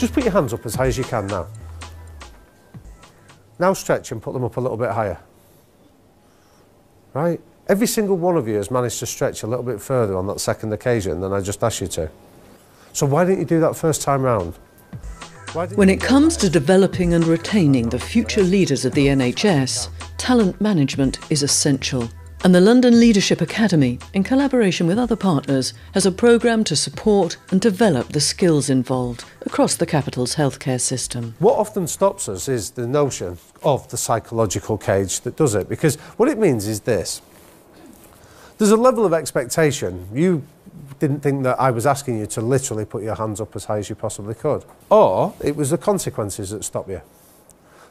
Just put your hands up as high as you can now. Now stretch and put them up a little bit higher. Right? Every single one of you has managed to stretch a little bit further on that second occasion than I just asked you to. So why didn't you do that first time round? When it comes to developing and retaining the future leaders of the NHS, talent management is essential. And the London Leadership Academy, in collaboration with other partners, has a programme to support and develop the skills involved across the capital's healthcare system. What often stops us is the notion of the psychological cage that does it, because what it means is this. There's a level of expectation. You didn't think that I was asking you to literally put your hands up as high as you possibly could. Or it was the consequences that stop you.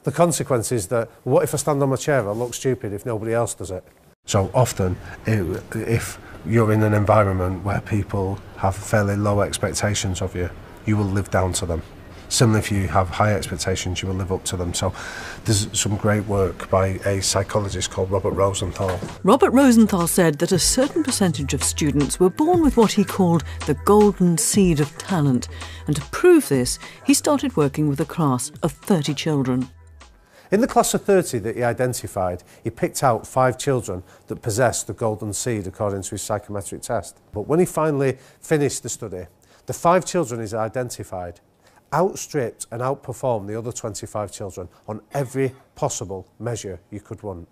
The consequences that, what if I stand on my chair, I look stupid if nobody else does it. So often, if you're in an environment where people have fairly low expectations of you, you will live down to them. Similarly, if you have high expectations, you will live up to them. So there's some great work by a psychologist called Robert Rosenthal. Robert Rosenthal said that a certain percentage of students were born with what he called the golden seed of talent. And to prove this, he started working with a class of 30 children. In the class of 30 that he identified, he picked out 5 children that possessed the golden seed according to his psychometric test. But when he finally finished the study, the 5 children he's identified outstripped and outperformed the other 25 children on every possible measure you could want.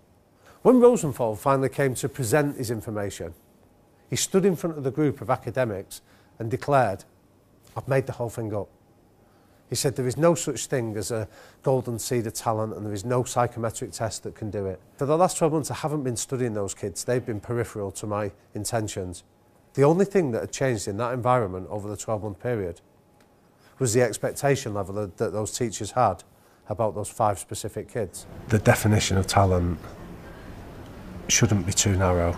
When Rosenthal finally came to present his information, he stood in front of the group of academics and declared, "I've made the whole thing up." He said there is no such thing as a golden seed of talent and there is no psychometric test that can do it. For the last 12 months I haven't been studying those kids, they've been peripheral to my intentions. The only thing that had changed in that environment over the 12-month period was the expectation level that those teachers had about those 5 specific kids. The definition of talent shouldn't be too narrow.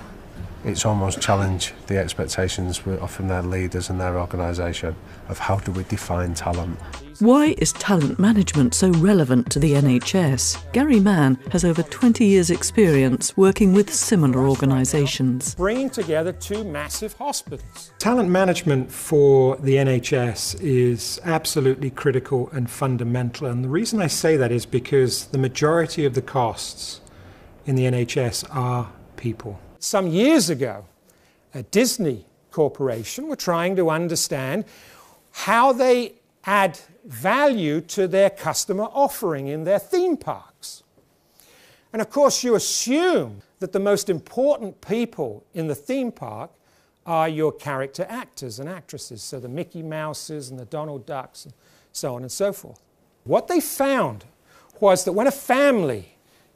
It's almost challenge the expectations from their leaders and their organisation of how do we define talent. Why is talent management so relevant to the NHS? Gary Mann has over 20 years' experience working with similar organisations. Bringing together 2 massive hospitals. Talent management for the NHS is absolutely critical and fundamental. And the reason I say that is because the majority of the costs in the NHS are people. Some years ago, a Disney Corporation were trying to understand how they add value to their customer offering in their theme parks. And of course, you assume that the most important people in the theme park are your character actors and actresses, so the Mickey Mouses and the Donald Ducks and so on and so forth. What they found was that when a family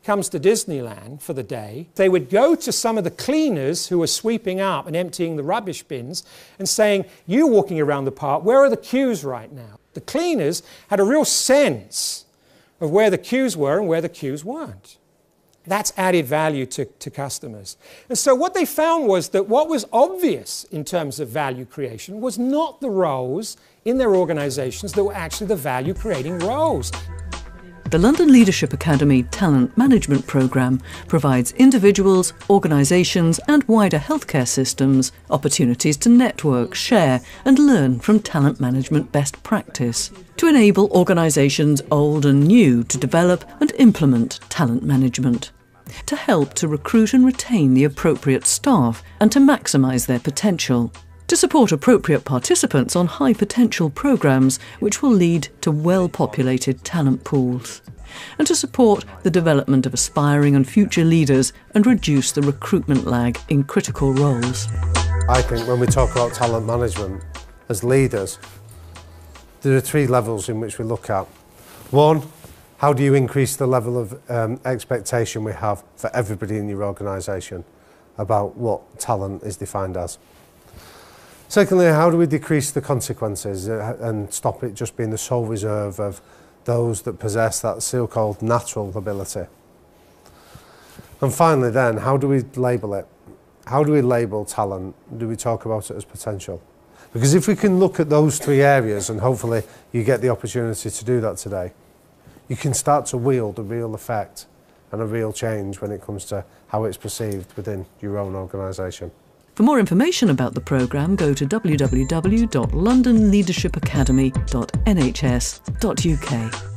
comes to Disneyland for the day, they would go to some of the cleaners who were sweeping up and emptying the rubbish bins and saying, "You walking around the park, where are the queues right now?" The cleaners had a real sense of where the queues were and where the queues weren't. That's added value to customers. And so what they found was that what was obvious in terms of value creation was not the roles in their organisations that were actually the value-creating roles. The London Leadership Academy Talent Management Programme provides individuals, organisations and wider healthcare systems opportunities to network, share and learn from talent management best practice to enable organisations old and new to develop and implement talent management, to help to recruit and retain the appropriate staff and to maximise their potential, to support appropriate participants on high potential programmes which will lead to well-populated talent pools, and to support the development of aspiring and future leaders and reduce the recruitment lag in critical roles. I think when we talk about talent management as leaders, there are 3 levels in which we look at. 1, how do you increase the level of expectation we have for everybody in your organisation about what talent is defined as? Secondly, how do we decrease the consequences and stop it just being the sole reserve of those that possess that so-called natural ability? And finally then, how do we label it? How do we label talent? Do we talk about it as potential? Because if we can look at those 3 areas, and hopefully you get the opportunity to do that today, you can start to wield a real effect and a real change when it comes to how it's perceived within your own organisation. For more information about the programme, go to www.londonleadershipacademy.nhs.uk.